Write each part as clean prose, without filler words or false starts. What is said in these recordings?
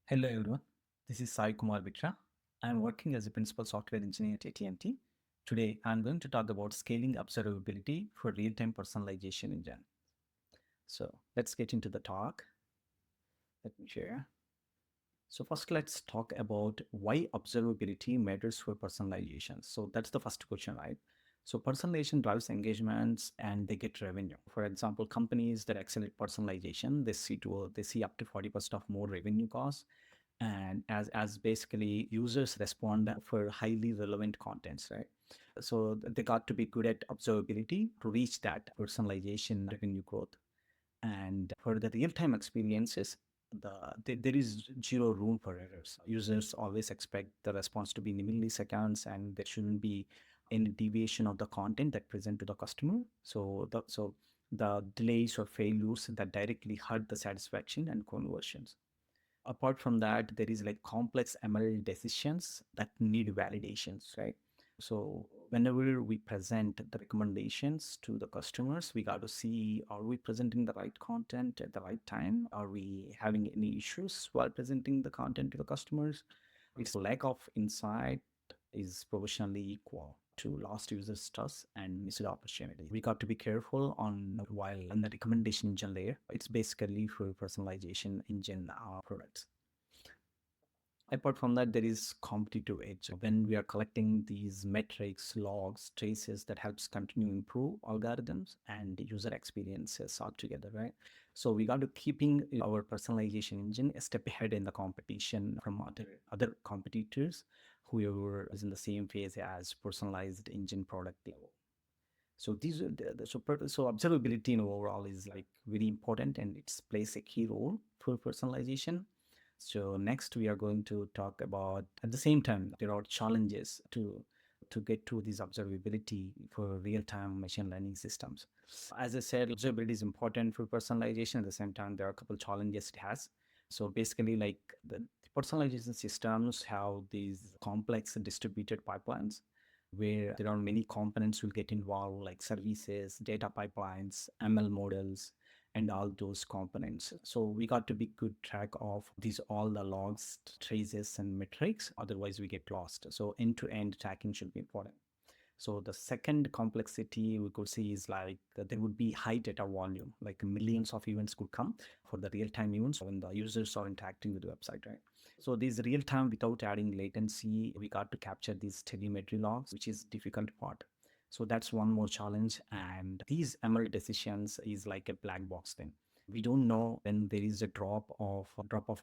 Hello everyone, this is Kumar Bitra. I'm working as a principal software engineer at AT&T. Today, I'm going to talk about scaling observability for real-time personalization engine. So let's get into the talk. Let me share. So first, let's talk about why observability matters for personalization. So that's the first question, right? So personalization drives engagements and they get revenue. For example, companies that accelerate personalization, they see up to 40% of more revenue costs, and as basically users respond for highly relevant contents, right? So they got to be good at observability to reach that personalization revenue growth. And for the real-time experiences, there is zero room for errors. Users always expect the response to be in milliseconds, and there shouldn't be any deviation of the content that present to the customer. So the delays or failures that directly hurt the satisfaction and conversions. Apart from that, there is like complex ML decisions that need validations, right? So whenever we present the recommendations to the customers, we got to see, are we presenting the right content at the right time? Are we having any issues while presenting the content to the customers? Its lack of insight is proportionally equal to lost users trust and missed opportunity. We got to be careful on while on the recommendation engine layer. It's basically for personalization engine products. Apart from that, there is competitive edge. When we are collecting these metrics, logs, traces, that helps continue improve algorithms and user experiences altogether, right? So we got to keeping our personalization engine a step ahead in the competition from other competitors who is in the same phase as personalized engine product level. So these are so observability in overall is like very important, and it plays a key role for personalization. So next we are going to talk about, at the same time, there are challenges to get to this observability for real-time machine learning systems. As I said, observability is important for personalization. At the same time, there are a couple challenges it has. So basically, like the personalization systems have these complex distributed pipelines where there are many components will get involved, like services, data pipelines, ML models, and all those components. So we got to be good track of these all the logs, traces, and metrics. Otherwise, we get lost. So end-to-end tracking should be important. So the second complexity we could see is like that there would be high data volume, like millions of events could come for the real-time events when the users are interacting with the website, right? So these real-time without adding latency, we got to capture these telemetry logs, which is difficult part. So that's one more challenge. And these ML decisions is like a black box thing. We don't know when there is a drop of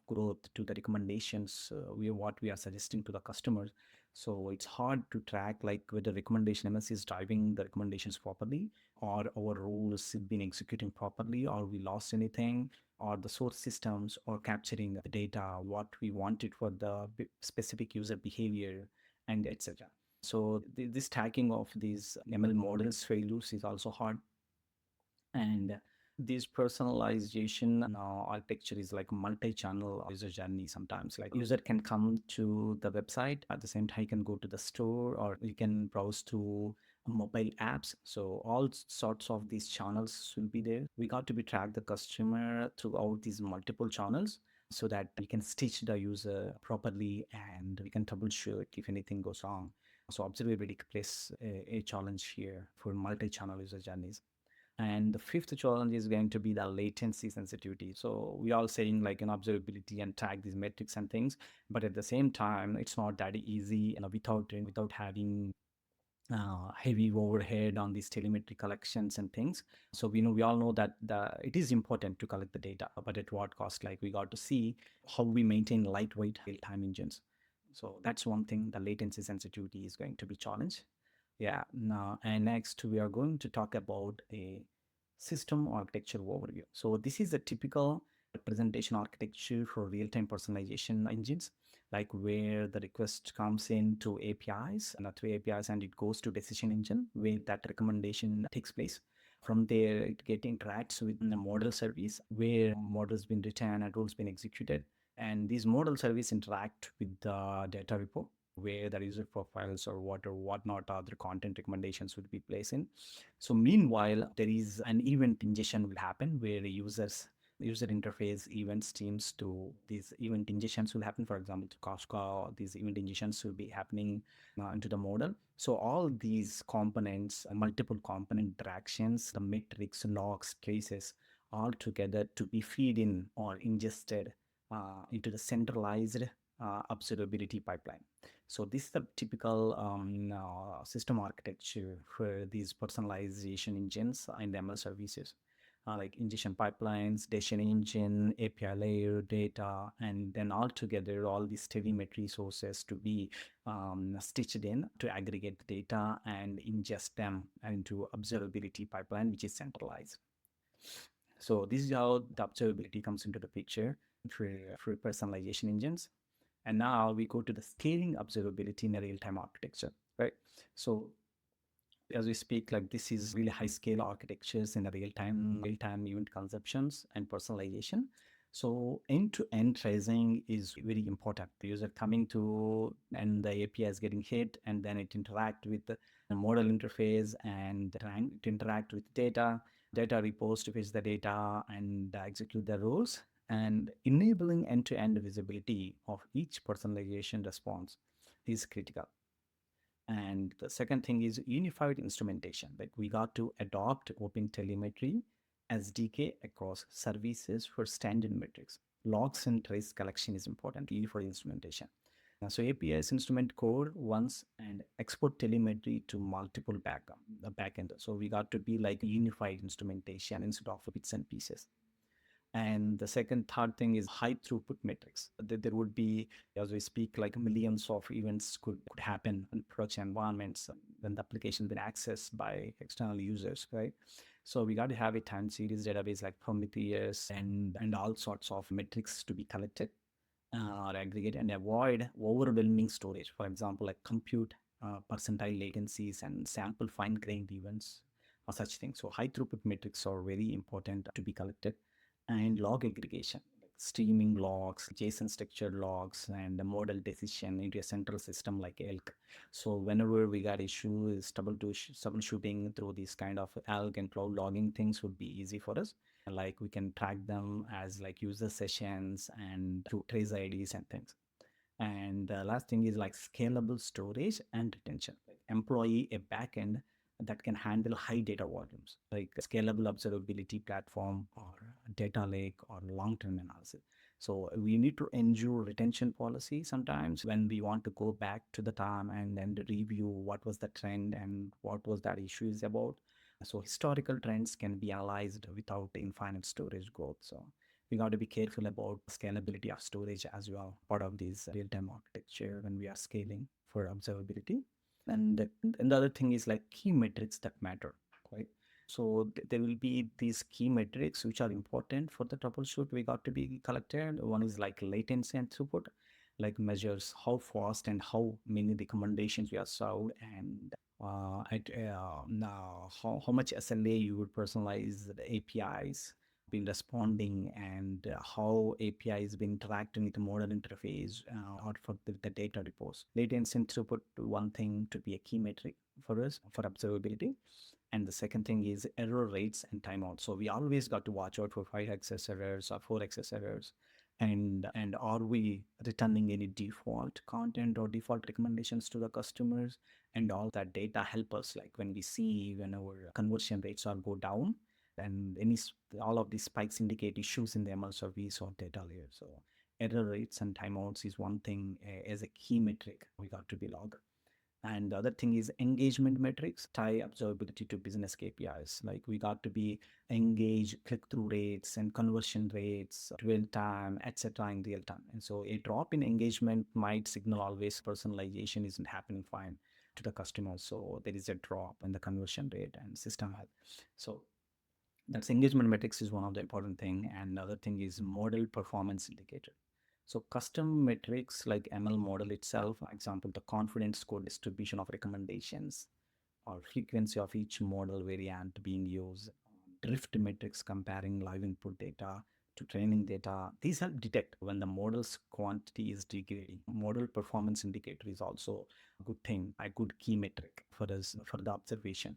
growth to the recommendations what we are suggesting to the customers. So it's hard to track like whether recommendation MS is driving the recommendations properly, or our rules have been executing properly, or we lost anything, or the source systems are capturing the data what we wanted for the specific user behavior, and etc. So this tracking of these ML models failures is also hard. And this personalization architecture is like multi-channel user journey. Sometimes like user can come to the website, at the same time he can go to the store, or you can browse to mobile apps. So all sorts of these channels will be there. We got to be track the customer throughout these multiple channels so that we can stitch the user properly and we can troubleshoot if anything goes wrong. So observability plays a challenge here for multi-channel user journeys. And the fifth challenge is going to be the latency sensitivity. So we all saying like an observability and track these metrics and things, but at the same time, it's not that easy, without having heavy overhead on these telemetry collections and things. So we all know that it is important to collect the data, but at what cost? Like we got to see how we maintain lightweight real-time engines. So that's one thing. The latency sensitivity is going to be challenged. Yeah. Now, and next we are going to talk about a system architecture overview. So this is a typical representation architecture for real-time personalization engines, like where the request comes in to APIs and through APIs, and it goes to decision engine where that recommendation takes place. From there, it get interacts with the model service where models been written and rules been executed. And these model service interact with the data repo where the user profiles or whatnot other content recommendations would be placed in. So meanwhile, there is an event ingestion will happen where the users user interface events teams to these event ingestions will happen. For example, to Kafka, these event ingestions will be happening into the model. So all these components, multiple component interactions, the metrics, logs, traces, all together to be feed in or ingested into the centralized observability pipeline. So this is the typical system architecture for these personalization engines in the ML services, like ingestion pipelines, decision engine, API layer, data, and then all together, all these telemetry sources to be stitched in to aggregate the data and ingest them into observability pipeline, which is centralized. So this is how the observability comes into the picture for personalization engines. And now we go to the scaling observability in a real-time architecture, right? So as we speak, like this is really high scale architectures in a real-time event consumptions and personalization. So end-to-end tracing is very important. The user coming to and the API is getting hit, and then it interact with the model interface and trying to interact with data repos to fetch the data and execute the rules, and enabling end-to-end visibility of each personalization response is critical. And the second thing is unified instrumentation. Like we got to adopt open telemetry SDK across services for standard metrics. Logs and trace collection is important for instrumentation. So APIs instrument code once and export telemetry to multiple backend. So we got to be like unified instrumentation instead of bits and pieces. And the third thing is high throughput metrics. There would be, as we speak, like millions of events could happen in production environments when the application been accessed by external users, right? So we got to have a time series database like Prometheus and all sorts of metrics to be collected or aggregate and avoid overwhelming storage. For example, like compute percentile latencies and sample fine-grained events or such things. So high throughput metrics are very important to be collected, and log aggregation, like streaming logs, JSON structured logs, and the model decision into a central system like ELK. So whenever we got issues, troubleshooting through these kind of ELK and cloud logging things would be easy for us. Like we can track them as like user sessions and through trace IDs and things. And the last thing is like scalable storage and retention. Like employee a backend that can handle high data volumes, like a scalable observability platform or data lake or long-term analysis. So we need to ensure retention policy sometimes when we want to go back to the time and then review what was the trend and what was that issue is about. So historical trends can be analyzed without infinite storage growth. So we got to be careful about scalability of storage as well, part of this real-time architecture when we are scaling for observability. And the other thing is like key metrics that matter, right? So there will be these key metrics which are important for the troubleshoot. We got to be collected. One is like latency and throughput, like measures how fast and how many recommendations we are served, and now how much SLA you would personalize the APIs been responding, and how API has been interacting with the model interface or for the data repos. Latency and throughput, one thing to be a key metric for us for observability. And the second thing is error rates and timeout. So we always got to watch out for 5xs errors or 4xs errors. And are we returning any default content or default recommendations to the customers? And all that data help us, like when we see when our conversion rates are go down, and all of these spikes indicate issues in the ML service or data layer. So error rates and timeouts is one thing as a key metric we got to be logged. And the other thing is engagement metrics tie observability to business KPIs. Like we got to be engage click-through rates and conversion rates, dwell time, etc. in real time. And so a drop in engagement might signal always personalization isn't happening fine to the customer. So there is a drop in the conversion rate and system health. So that's engagement metrics is one of the important thing. And the other thing is model performance indicator. So custom metrics like ML model itself, for example, the confidence score distribution of recommendations or frequency of each model variant being used, drift metrics comparing live input data to training data. These help detect when the model's quantity is degrading. Model performance indicator is also a good thing, a good key metric for us for the observation.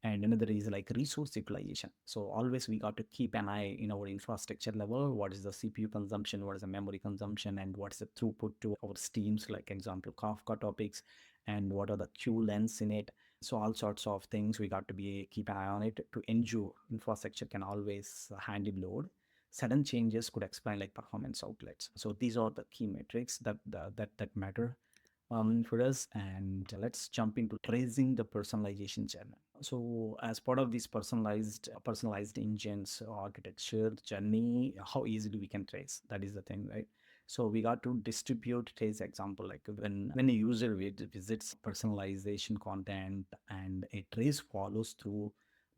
And another is like resource utilization. So always we got to keep an eye in our infrastructure level. What is the CPU consumption? What is the memory consumption? And what's the throughput to our streams, like example, Kafka topics, and what are the queue lengths in it? So all sorts of things we got to be keep an eye on it to ensure infrastructure can always handle load. Sudden changes could explain like performance outlets. So these are the key metrics that matter for us. And let's jump into tracing the personalization journey. So as part of this personalized engines architecture journey, how easily we can trace, that is the thing, right? So we got to distribute trace example, like when a user visits personalization content and a trace follows through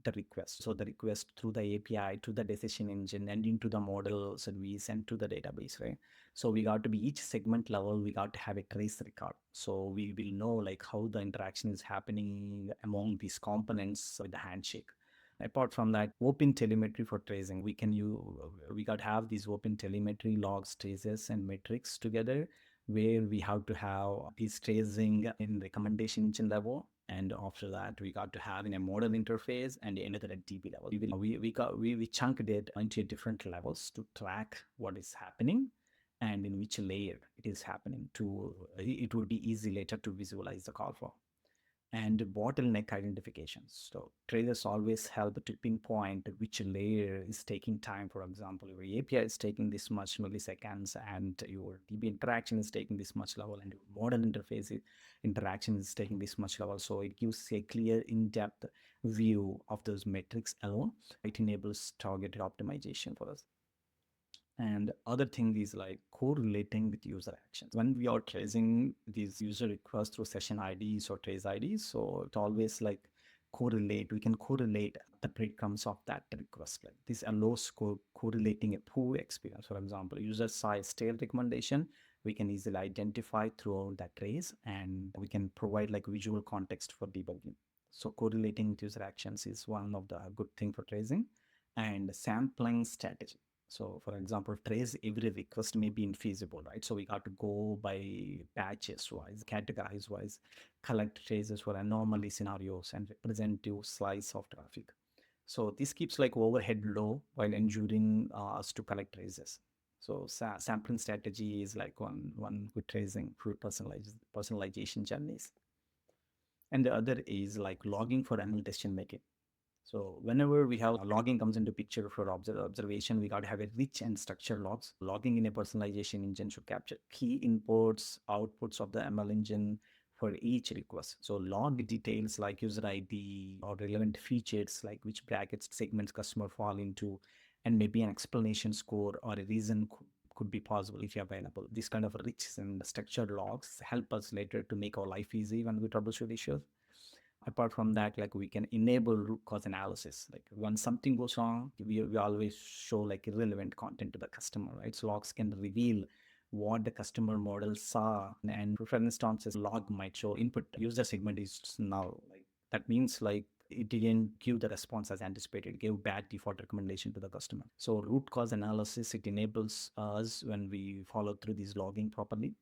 the request. So the request through the API to the decision engine and into the model service and to the database, right? So we got to be each segment level, we got to have a trace record. So we will know like how the interaction is happening among these components with the handshake. Apart from that, open telemetry for tracing, we got to have these open telemetry logs, traces, and metrics together, where we have to have this tracing in recommendation engine level. And after that, we got to have in a model interface and another at DB level. We chunked it into different levels to track what is happening and in which layer it is happening. To it would be easy later to visualize the call for. And bottleneck identifications. So traders always help to pinpoint which layer is taking time. For example, your API is taking this much milliseconds, and your DB interaction is taking this much level, and your model interface interaction is taking this much level. So it gives a clear, in-depth view of those metrics alone. It enables targeted optimization for us. And other thing is like correlating with user actions. When we are tracing these user requests through session IDs or trace IDs, so it always like correlate. We can correlate the breadcrumbs of that request. Like this allows correlating a poor experience. For example, user size tail recommendation, we can easily identify through that trace, and we can provide like visual context for debugging. So correlating with user actions is one of the good thing for tracing. And sampling strategy. So for example, trace every request may be infeasible, right? So we got to go by patches wise, categorize wise, collect traces for anomaly scenarios and representative slice of traffic. So this keeps like overhead low while ensuring us to collect traces. So sampling strategy is like one good tracing for personalization journeys. And the other is like logging for ML decision making. So whenever we have logging comes into picture for observation, we got to have a rich and structured logs. Logging in a personalization engine should capture key inputs, outputs of the ML engine for each request. So log details like user ID or relevant features like which brackets segments customer fall into, and maybe an explanation score or a reason could be possible if available. These kind of rich and structured logs help us later to make our life easy when we troubleshoot issues. Apart from that, like we can enable root cause analysis. Like when something goes wrong, we always show like irrelevant content to the customer, right? So logs can reveal what the customer model saw. And for instance, log might show input user segment is null. Like that means like it didn't give the response as anticipated, it gave bad default recommendation to the customer. So root cause analysis, it enables us when we follow through this logging properly.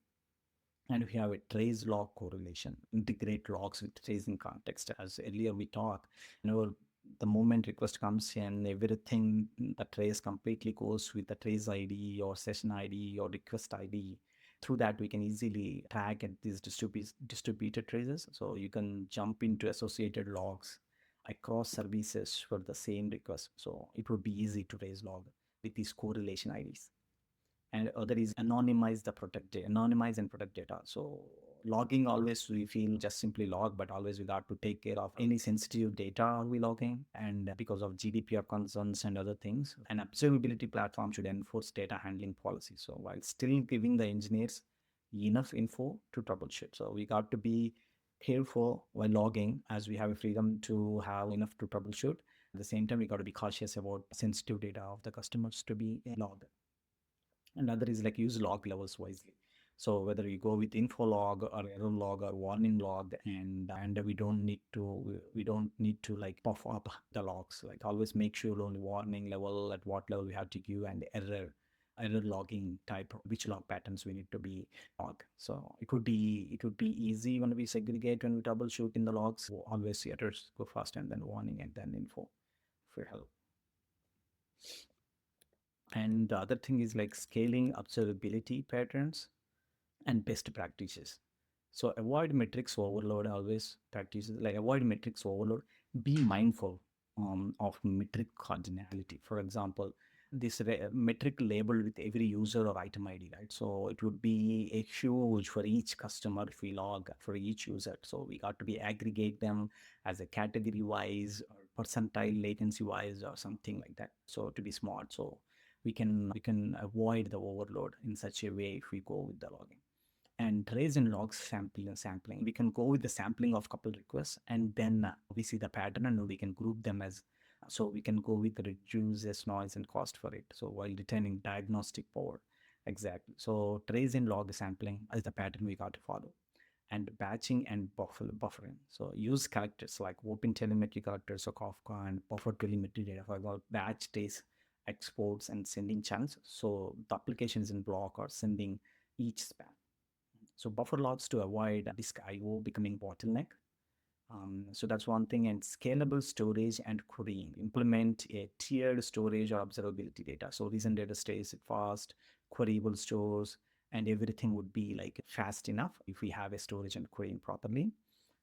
And we have a trace log correlation, integrate logs with tracing context. As earlier we talked, the moment request comes in, everything, the trace completely goes with the trace ID or session ID or request ID. Through that, we can easily track at these distributed traces. So you can jump into associated logs across services for the same request. So it would be easy to trace log with these correlation IDs. And other is anonymize and protect data. So logging, always we feel just simply log, but always we got to take care of any sensitive data are we logging, and because of GDPR concerns and other things. An observability platform should enforce data handling policy, so while still giving the engineers enough info to troubleshoot. So we got to be careful while logging, as we have a freedom to have enough to troubleshoot. At the same time, we got to be cautious about sensitive data of the customers to be logged. Another is like use log levels wisely. So whether you go with info log or error log or warning log, and we don't need to like puff up the logs. Like always make sure only warning level at what level we have to give, and error error logging type, which log patterns we need to be log. So it would be easy when we segregate, when we troubleshoot in the logs. We'll always see errors go first and then warning and then info for help. And the other thing is like scaling observability patterns and best practices. So avoid metrics overload always practices, like avoid metrics overload. Be mindful of metric cardinality. For example, this metric labeled with every user or item ID, right? So it would be a huge for each customer if we log for each user. So we got to be aggregate them as a category wise or percentile latency wise or something like that. So to be smart, so we can avoid the overload in such a way if we go with the logging. And trace and log sampling. We can go with the sampling of couple requests, and then we see the pattern and we can group them as, so we can go with reduces noise and cost for it. So while retaining diagnostic power. Exactly. So trace and log sampling is the pattern we got to follow. And batching and buffering. So use characters like open telemetry characters or Kafka and buffer telemetry data. For example, batch trace exports and sending channels. So the application is in block or sending each span. So buffer logs to avoid disk IO becoming bottleneck. So that's one thing. And scalable storage and querying. Implement a tiered storage or observability data. So recent data stays fast, queryable stores, and everything would be like fast enough if we have a storage and querying properly.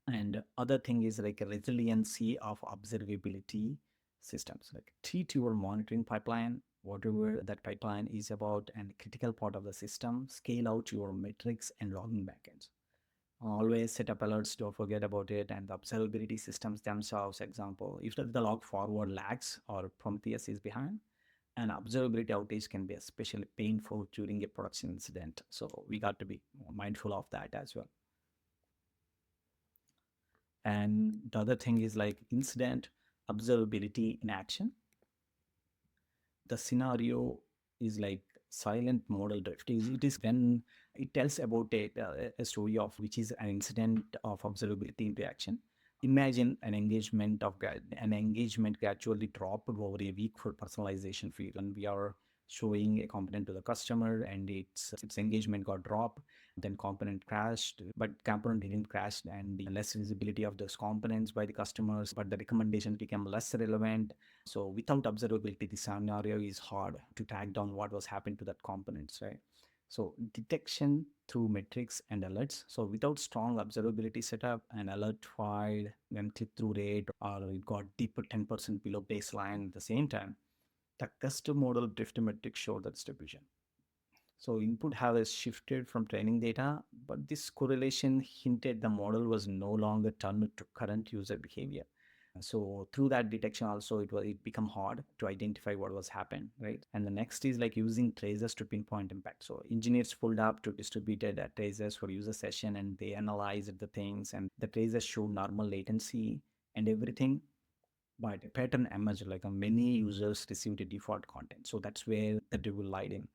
And other thing is like a resiliency of observability systems, like treat your monitoring pipeline, whatever that pipeline is about, and critical part of the system. Scale out your metrics and logging backends. Always set up alerts, don't forget about it. And the observability systems themselves, example, if the log forward lags or Prometheus is behind, an observability outage can be especially painful during a production incident. So we got to be mindful of that as well. And the other thing is like incident observability in action. The scenario is like silent model drift. It is when it tells about a story of which is an incident of observability into action. Imagine an engagement gradually dropped over a week for personalization field, and we are showing a component to the customer, and its engagement got dropped. Then component crashed, but component didn't crash, and the less visibility of those components by the customers, but the recommendations became less relevant. So without observability, the scenario is hard to track down what was happened to that components, right? So detection through metrics and alerts. So without strong observability setup, an alert fired when click-through rate or it got deeper 10% below baseline at the same time, the custom model drift metrics show the distribution. So input has shifted from training data, but this correlation hinted the model was no longer turned to current user behavior. So through that detection also it become hard to identify what was happened, right? And the next is like using traces to pinpoint impact. So engineers pulled up to distributed traces for user session, and they analyzed the things, and the traces showed normal latency and everything, but a pattern emerged, like many users received a default content. So that's where the devil lied in.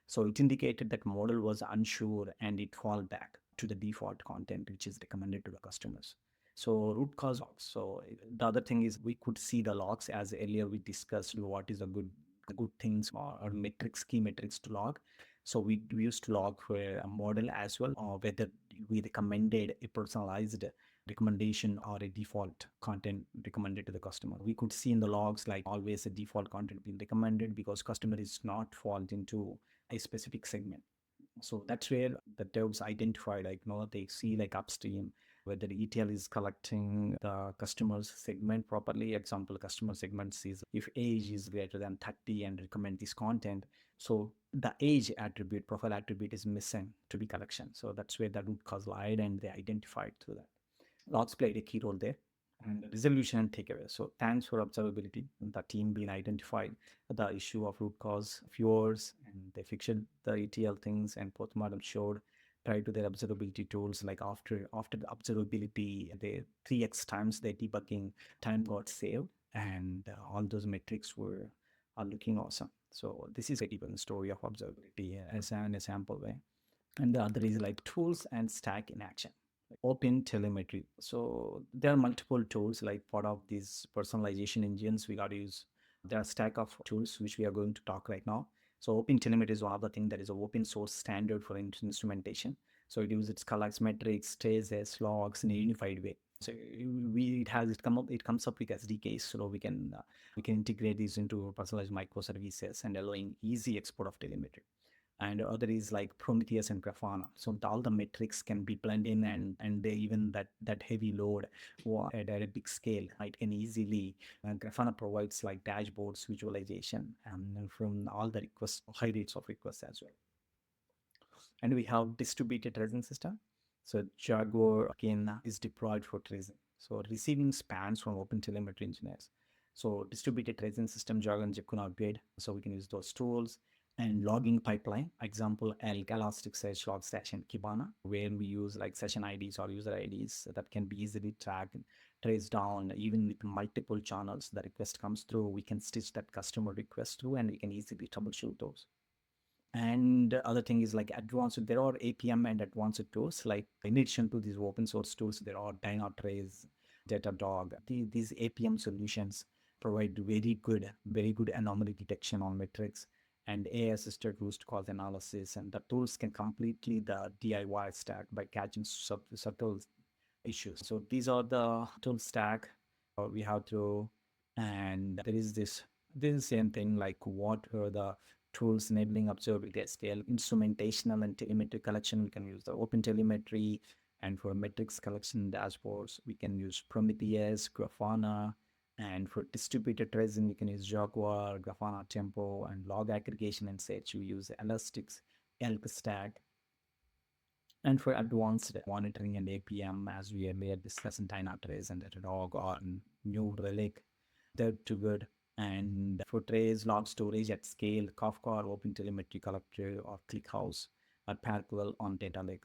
So it indicated that model was unsure and it fall back to the default content which is recommended to the customers. So root cause logs. So the other thing is we could see the logs, as earlier we discussed what is a good things or metrics, key metrics to log. So we used to log for a model as well, or whether we recommended a personalized recommendation or a default content recommended to the customer. We could see in the logs like always a default content being recommended because customer is not fall into a specific segment. So that's where the devs identify, like, they see like upstream whether ETL is collecting the customer's segment properly. Example, customer segment sees if age is greater than 30 and recommend this content. So the age attribute, profile attribute is missing to be collection. So that's where the root cause lied and they identified through that. Logs played a key role there. And resolution and takeaway. So thanks for observability. The team being identified the issue of root cause of yours, and they fixed the ETL things, and postmortem showed try to their observability tools. Like after the observability, the 3x times their debugging time got saved, and all those metrics are looking awesome. So this is a debugging story of observability as an example way. And the other is like tools and stack in action. Open telemetry. So there are multiple tools like part of these personalization engines we got to use. There are a stack of tools which we are going to talk right now. So open telemetry is one of the things that is an open source standard for instrumentation. So it collects metrics, traces, logs in a unified way. So it comes up with SDKs, so we can integrate these into personalized microservices and allowing easy export of telemetry. And other is like Prometheus and Grafana. So all the metrics can be blended in, and they, even that heavy load at a big scale, it can easily. Grafana provides like dashboards, visualization, and from all the requests, high rates of requests as well. And we have distributed tracing system. So Jaguar again is deployed for tracing. So receiving spans from OpenTelemetry engineers. So distributed tracing system jargon Jekuna upgrade. So we can use those tools. And logging pipeline, example Elk, Elasticsearch, Logstation, Kibana, where we use like session IDs or user IDs that can be easily tracked and traced down. Even with multiple channels, the request comes through, we can stitch that customer request through, and we can easily troubleshoot those. And other thing is like advanced, there are APM and advanced tools. Like in addition to these open source tools, there are Dynatrace, Datadog. These APM solutions provide very good anomaly detection on metrics and AI assisted root cause analysis. And the tools can completely the DIY stack by catching subtle issues. So these are the tool stack we have to, and there is this same thing like what are the tools enabling observability at scale, instrumentational and telemetry collection. We can use the open telemetry, and for metrics collection dashboards, we can use Prometheus, Grafana, and for distributed tracing, we can use Jaguar, Grafana Tempo, and log aggregation and search, we use Elastics, Elk Stack, and for advanced monitoring and APM, as we earlier discussed in Dynatrace and Datadog or New Relic, they're too good. And for trace log storage at scale, Kafka or OpenTelemetry Collector or ClickHouse or Parallel on Data Lake.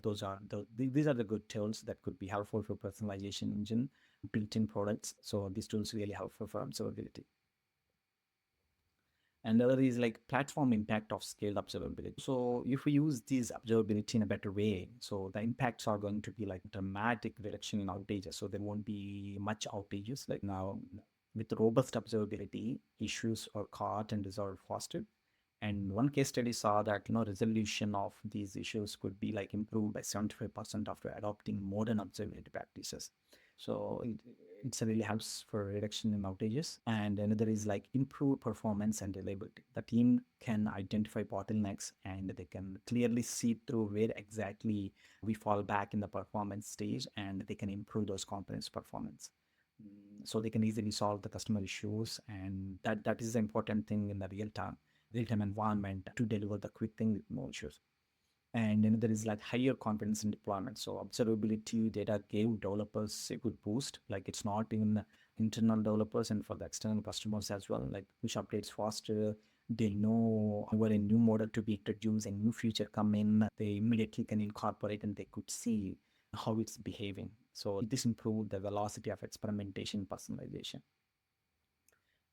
These are the good tools that could be helpful for personalization engine built-in products. So these tools really helpful for observability. And the other is like platform impact of scaled observability. So if we use these observability in a better way, so the impacts are going to be like dramatic reduction in outages. So there won't be much outages. Like now with robust observability, issues are caught and resolved faster. And one case study saw that resolution of these issues could be like improved by 75% after adopting modern observability practices. So it really helps for reduction in outages. And another is like improved performance and reliability. The team can identify bottlenecks and they can clearly see through where exactly we fall back in the performance stage, and they can improve those components performance. So they can easily solve the customer issues, and that is the important thing in the real time environment to deliver the quick thing with no issues. And then there is like higher confidence in deployment. So observability data gave developers a good boost. Like it's not even the internal developers, and for the external customers as well. Like push updates faster. They know where a new model to be introduced, a new feature come in. They immediately can incorporate, and they could see how it's behaving. So this improved the velocity of experimentation, personalization.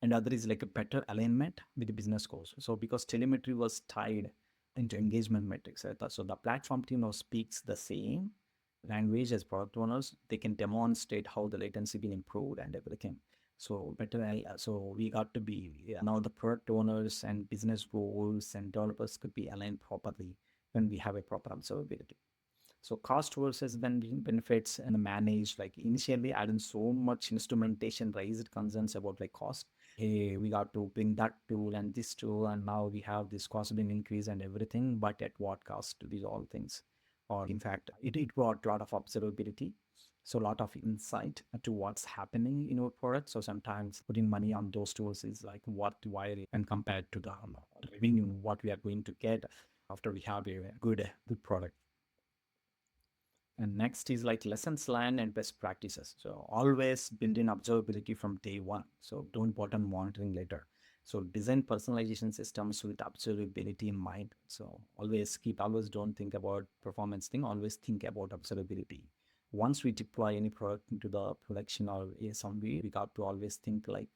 And other is like a better alignment with the business goals. So because telemetry was tied into engagement metrics, right? So the platform team now speaks the same language as product owners. They can demonstrate how the latency been improved and everything. So so we got to be, yeah, now the product owners and business goals and developers could be aligned properly when we have a proper observability. So cost versus benefits and managed, like initially adding so much instrumentation raised concerns about like cost. Hey, we got to bring that tool and this tool, and now we have this cost being increased and everything, but at what cost to these all things? Or in fact, it brought a lot of observability. So a lot of insight to what's happening in our product. So sometimes putting money on those tools is like what why and compared to the revenue, what we are going to get after we have a good product. And next is like lessons learned and best practices. So always build in observability from day one. So don't bottom monitoring later. So design personalization systems with observability in mind. So always don't think about performance thing. Always think about observability. Once we deploy any product into the production or somewhere, we got to always think like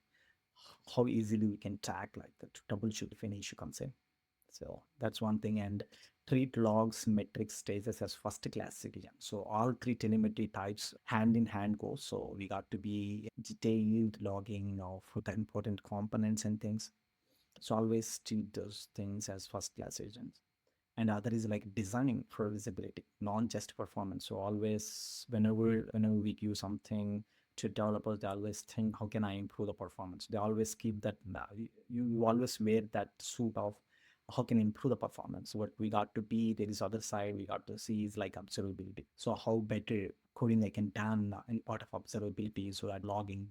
how easily we can track like to troubleshoot if any issue comes in. So that's one thing. And treat logs, metrics, stages as first class citizen. So all three telemetry types hand in hand go. So we got to be detailed logging of the important components and things. So always treat those things as first class agents. And other is like designing for visibility, not just performance. So always whenever we give something to developers, they always think how can I improve the performance. They always keep that you always wear that suit of how can I improve the performance. What we got to be, there is other side we got to see is like observability. So how better coding I can done in part of observability, so that logging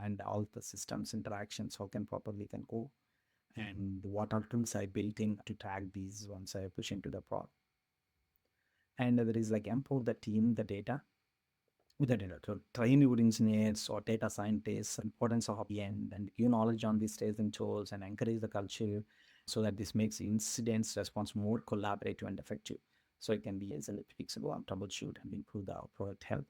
and all the systems interactions how can properly can go, and what are tools I built in to track these once I push into the prod. And there is like empower the team, the data with the data. So train your engineers or data scientists, importance of the end, and give knowledge on these staging tools and encourage the culture so that this makes incidents response more collaborative and effective. So it can be easily fixable and troubleshoot and improve the product health.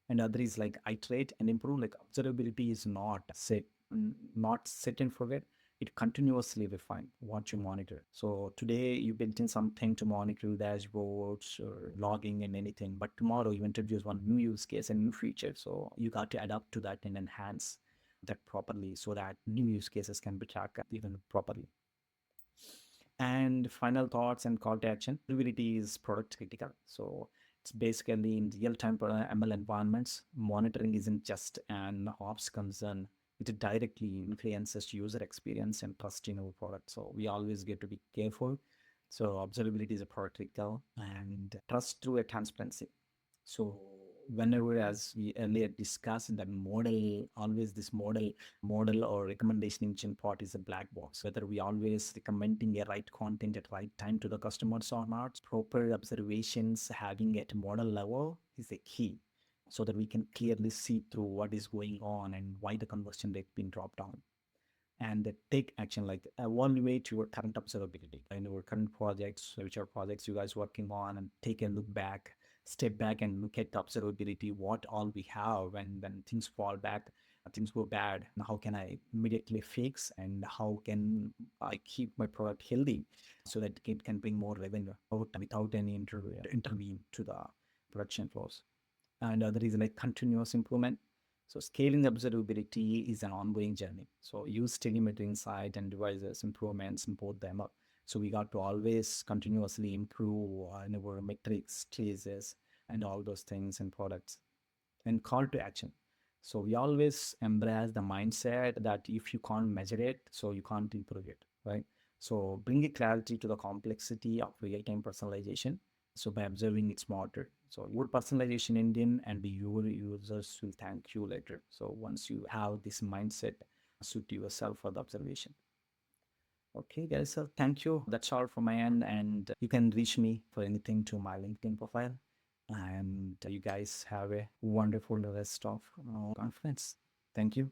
And other is like iterate and improve. Like observability is not set and forget. It continuously refine what you monitor. So today you built in something to monitor dashboards or logging and anything, but tomorrow you introduce one new use case and new feature, so you got to adapt to that and enhance that properly so that new use cases can be tracked even properly. And final thoughts and call to action. Observability is product critical. So it's basically in real-time ML environments. Monitoring isn't just an ops concern. It directly influences user experience and trust in our product. So we always get to be careful. So observability is a product critical and trust through a transparency. So whenever, as we earlier discussed, that model, always this model or recommendation engine part is a black box. Whether we always recommending a right content at right time to the customers or not, proper observations having at model level is a key so that we can clearly see through what is going on and why the conversion rate been dropped down, and take action like evaluate your current observability in your current projects, which are projects you guys working on, and take a look back, step back and look at the observability, what all we have when things fall back, things go bad, and how can I immediately fix, and how can I keep my product healthy so that it can bring more revenue without any intervene to the production flows. And other is like continuous improvement. So scaling observability is an ongoing journey. So use telemetry insight and devices improvements and both them up. So we got to always continuously improve in our metrics, traces, and all those things and products. And call to action. So we always embrace the mindset that if you can't measure it, so you can't improve it, right? So bring a clarity to the complexity of real-time personalization. So by observing it smarter. So your personalization engine and your users will thank you later. So once you have this mindset, suit yourself for the observation. Okay, guys. So thank you. That's all from my end. And you can reach me for anything to my LinkedIn profile. And you guys have a wonderful rest of conference. Thank you.